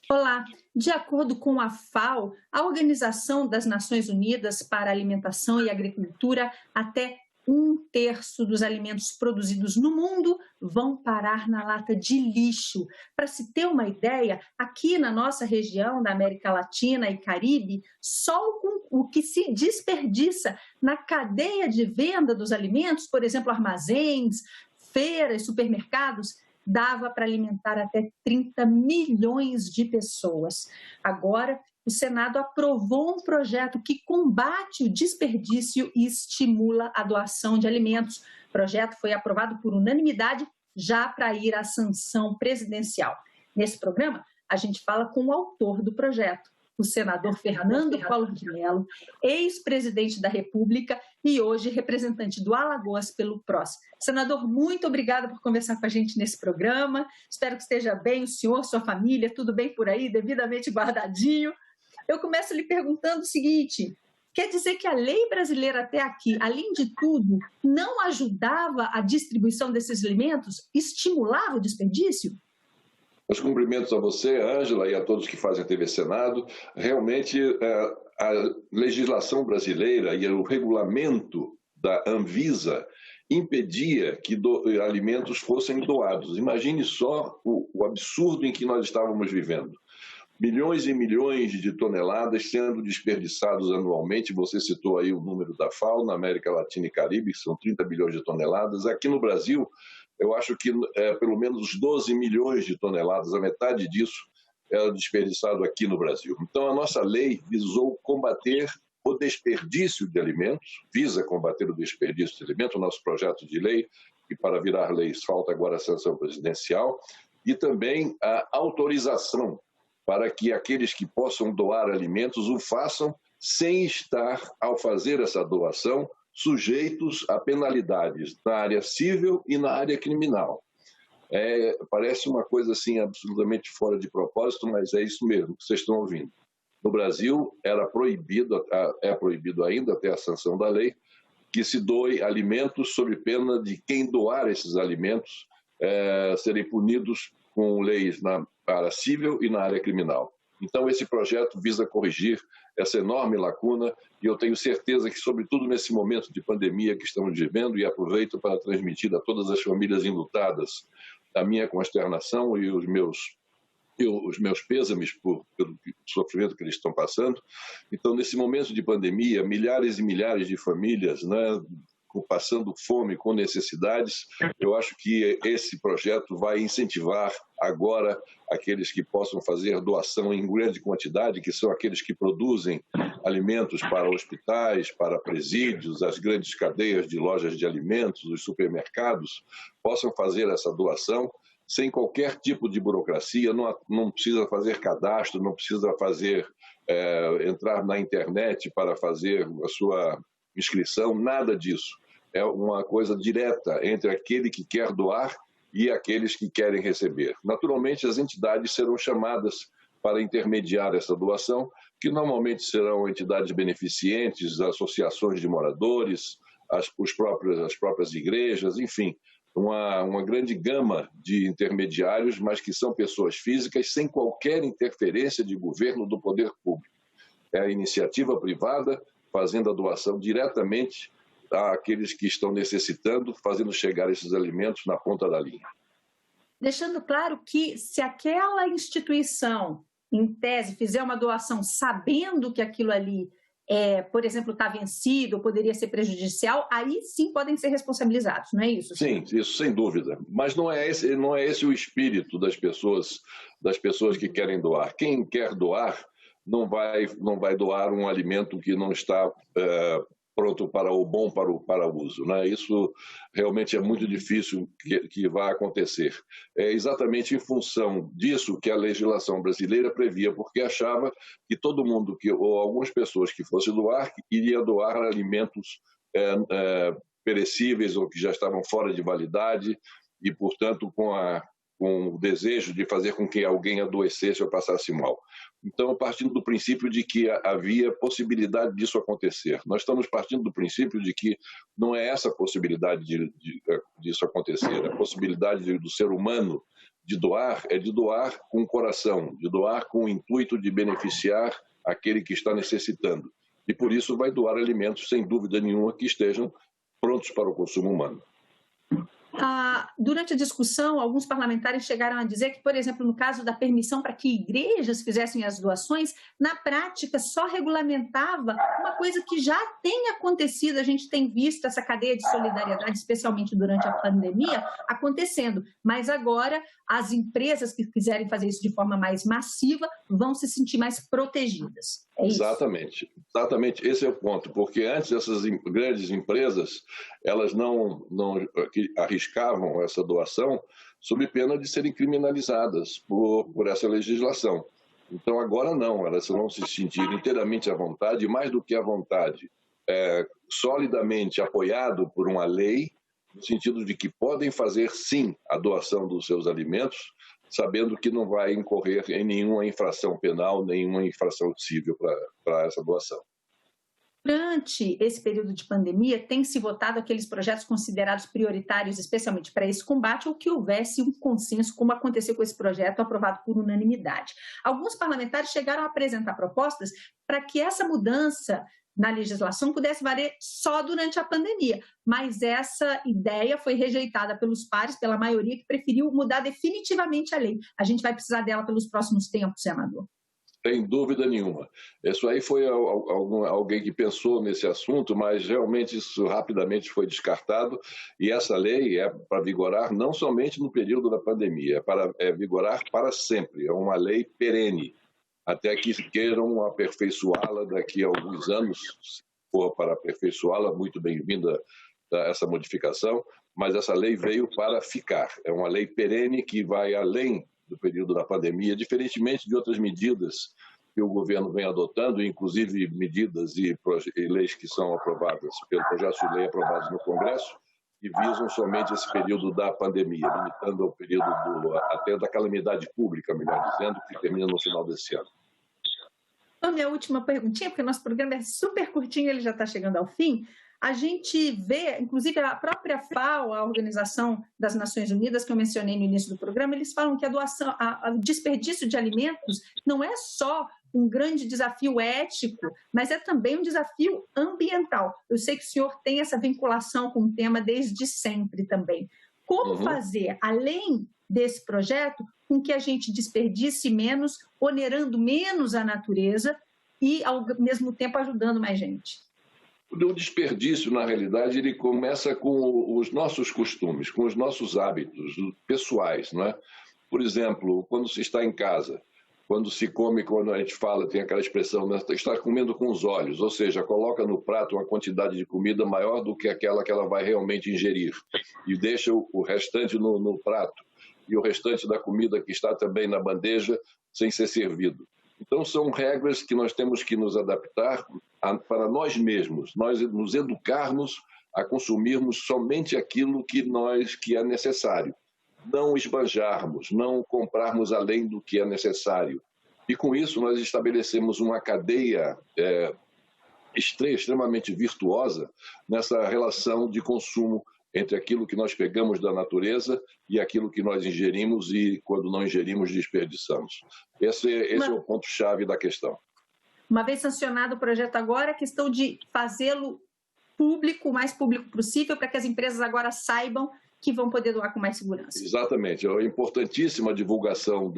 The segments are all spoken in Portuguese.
Olá, de acordo com a FAO, a Organização das Nações Unidas para a Alimentação e Agricultura, até um terço dos alimentos produzidos no mundo vão parar na lata de lixo. Para se ter uma ideia, aqui na nossa região da América Latina e Caribe, só o que se desperdiça na cadeia de venda dos alimentos, por exemplo, armazéns, feiras, supermercados, dava para alimentar até 30 milhões de pessoas. Agora, o Senado aprovou um projeto que combate o desperdício e estimula a doação de alimentos. O projeto foi aprovado por unanimidade já para ir à sanção presidencial. Nesse programa, a gente fala com o autor do projeto, o senador Fernando Collor de Mello, ex-presidente da República e hoje representante do Alagoas pelo PROS. Senador, muito obrigada por conversar com a gente nesse programa. Espero que esteja bem o senhor, sua família, tudo bem por aí, devidamente guardadinho. Eu começo lhe perguntando o seguinte: quer dizer que a lei brasileira até aqui, além de tudo, não ajudava a distribuição desses alimentos, estimulava o desperdício? Meus cumprimentos a você, Ângela, e a todos que fazem a TV Senado. Realmente, a legislação brasileira e o regulamento da Anvisa impedia que alimentos fossem doados. Imagine só o absurdo em que nós estávamos vivendo. Milhões e milhões de toneladas sendo desperdiçados anualmente. Você citou aí o número da FAO, na América Latina e Caribe, que são 30 bilhões de toneladas. Aqui no Brasil, eu acho que pelo menos 12 milhões de toneladas, a metade disso é desperdiçado aqui no Brasil. Então, a nossa lei visou combater o desperdício de alimentos, visa combater o desperdício de alimentos, o nosso projeto de lei, e para virar leis falta agora a sanção presidencial, e também a autorização para que aqueles que possam doar alimentos o façam sem estar, ao fazer essa doação, sujeitos a penalidades na área civil e na área criminal. Parece uma coisa assim absolutamente fora de propósito, mas é isso mesmo que vocês estão ouvindo. No Brasil era proibido, é proibido ainda até a sanção da lei, que se doe alimentos sob pena de quem doar esses alimentos serem punidos com leis na área civil e na área criminal. Então, esse projeto visa corrigir essa enorme lacuna e eu tenho certeza que, sobretudo nesse momento de pandemia que estamos vivendo, e aproveito para transmitir a todas as famílias enlutadas a minha consternação e os meus pêsames pelo sofrimento que eles estão passando. Então, nesse momento de pandemia, milhares e milhares de famílias, né, passando fome, com necessidades, eu acho que esse projeto vai incentivar agora aqueles que possam fazer doação em grande quantidade, que são aqueles que produzem alimentos para hospitais, para presídios, as grandes cadeias de lojas de alimentos, os supermercados, possam fazer essa doação sem qualquer tipo de burocracia, não precisa fazer cadastro, não precisa entrar na internet para fazer a sua inscrição, nada disso. É uma coisa direta entre aquele que quer doar e aqueles que querem receber. Naturalmente, as entidades serão chamadas para intermediar essa doação, que normalmente serão entidades beneficentes, associações de moradores, as próprias igrejas, enfim, uma grande gama de intermediários, mas que são pessoas físicas sem qualquer interferência de governo do poder público. É a iniciativa privada fazendo a doação diretamente àqueles que estão necessitando, fazendo chegar esses alimentos na ponta da linha. Deixando claro que se aquela instituição, em tese, fizer uma doação sabendo que aquilo ali, por exemplo, está vencido ou poderia ser prejudicial, aí sim podem ser responsabilizados, não é isso? Sim, isso sem dúvida. Mas não é esse o espírito das pessoas que querem doar. Quem quer doar não vai doar um alimento que não está pronto para o uso, né? Isso realmente é muito difícil que vá acontecer. É exatamente em função disso que a legislação brasileira previa, porque achava que todo mundo, ou algumas pessoas que fosse doar, iria doar alimentos perecíveis ou que já estavam fora de validade e, portanto, com o desejo de fazer com que alguém adoecesse ou passasse mal. Então, partindo do princípio de que havia possibilidade disso acontecer. Nós estamos partindo do princípio de que não é essa a possibilidade disso acontecer, a possibilidade do ser humano de doar é de doar com o coração, de doar com o intuito de beneficiar aquele que está necessitando. E por isso vai doar alimentos, sem dúvida nenhuma, que estejam prontos para o consumo humano. Durante a discussão, alguns parlamentares chegaram a dizer que, por exemplo, no caso da permissão para que igrejas fizessem as doações, na prática só regulamentava uma coisa que já tem acontecido. A gente tem visto essa cadeia de solidariedade, especialmente durante a pandemia, acontecendo. Mas agora as empresas que quiserem fazer isso de forma mais massiva vão se sentir mais protegidas. É isso? Exatamente. Esse é o ponto, porque antes essas grandes empresas, elas não arriscavam essa doação sob pena de serem criminalizadas por essa legislação. Então agora não, elas vão se sentir inteiramente à vontade, e mais do que à vontade, solidamente apoiado por uma lei, no sentido de que podem fazer sim a doação dos seus alimentos, sabendo que não vai incorrer em nenhuma infração penal, nenhuma infração civil para essa doação. Durante esse período de pandemia, tem-se votado aqueles projetos considerados prioritários, especialmente para esse combate, ou que houvesse um consenso, como aconteceu com esse projeto aprovado por unanimidade. Alguns parlamentares chegaram a apresentar propostas para que essa mudança na legislação pudesse valer só durante a pandemia, mas essa ideia foi rejeitada pelos pares, pela maioria, que preferiu mudar definitivamente a lei. A gente vai precisar dela pelos próximos tempos, senador. Sem dúvida nenhuma. Isso aí foi alguém que pensou nesse assunto, mas realmente isso rapidamente foi descartado, e essa lei é para vigorar não somente no período da pandemia, é vigorar para sempre, é uma lei perene, até que queiram aperfeiçoá-la daqui a alguns anos. Se for para aperfeiçoá-la, muito bem-vinda essa modificação, mas essa lei veio para ficar, é uma lei perene que vai além do período da pandemia, diferentemente de outras medidas que o governo vem adotando, inclusive medidas e leis que são aprovadas pelo projeto de lei aprovados no Congresso, que visam somente esse período da pandemia, limitando ao período até da calamidade pública, melhor dizendo, que termina no final desse ano. Então, minha última perguntinha, porque o nosso programa é super curtinho, ele já está chegando ao fim. A gente vê, inclusive a própria FAO, a Organização das Nações Unidas, que eu mencionei no início do programa, eles falam que a doação, o desperdício de alimentos não é só um grande desafio ético, mas é também um desafio ambiental. Eu sei que o senhor tem essa vinculação com o tema desde sempre também. Como fazer, além desse projeto, com que a gente desperdice menos, onerando menos a natureza e, ao mesmo tempo, ajudando mais gente? O desperdício, na realidade, ele começa com os nossos costumes, com os nossos hábitos pessoais, não é? Por exemplo, quando se está em casa, quando se come, quando a gente fala, tem aquela expressão, né? Está comendo com os olhos, ou seja, coloca no prato uma quantidade de comida maior do que aquela que ela vai realmente ingerir e deixa o restante no prato e o restante da comida que está também na bandeja sem ser servido. Então, são regras que nós temos que nos adaptar para nós mesmos, nós nos educarmos a consumirmos somente aquilo que é necessário, não esbanjarmos, não comprarmos além do que é necessário. E com isso nós estabelecemos uma cadeia extremamente virtuosa nessa relação de consumo entre aquilo que nós pegamos da natureza e aquilo que nós ingerimos e, quando não ingerimos, desperdiçamos. Esse é o ponto-chave da questão. Uma vez sancionado o projeto agora, a questão de fazê-lo público, o mais público possível, para que as empresas agora saibam que vão poder doar com mais segurança. Exatamente. É importantíssima a divulgação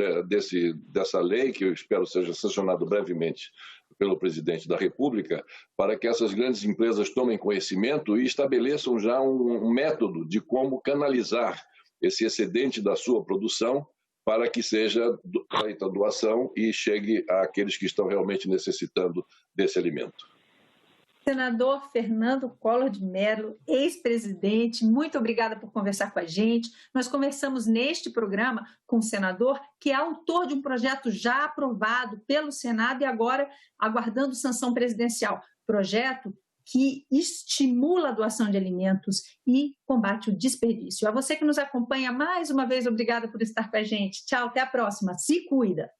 dessa lei, que eu espero seja sancionada brevemente pelo presidente da República, para que essas grandes empresas tomem conhecimento e estabeleçam já um método de como canalizar esse excedente da sua produção para que seja feita a doação e chegue àqueles que estão realmente necessitando desse alimento. Senador Fernando Collor de Mello, ex-presidente, muito obrigada por conversar com a gente. Nós conversamos neste programa com o senador, que é autor de um projeto já aprovado pelo Senado e agora aguardando sanção presidencial. Projeto que estimula a doação de alimentos e combate o desperdício. A você que nos acompanha, mais uma vez, obrigada por estar com a gente. Tchau, até a próxima. Se cuida!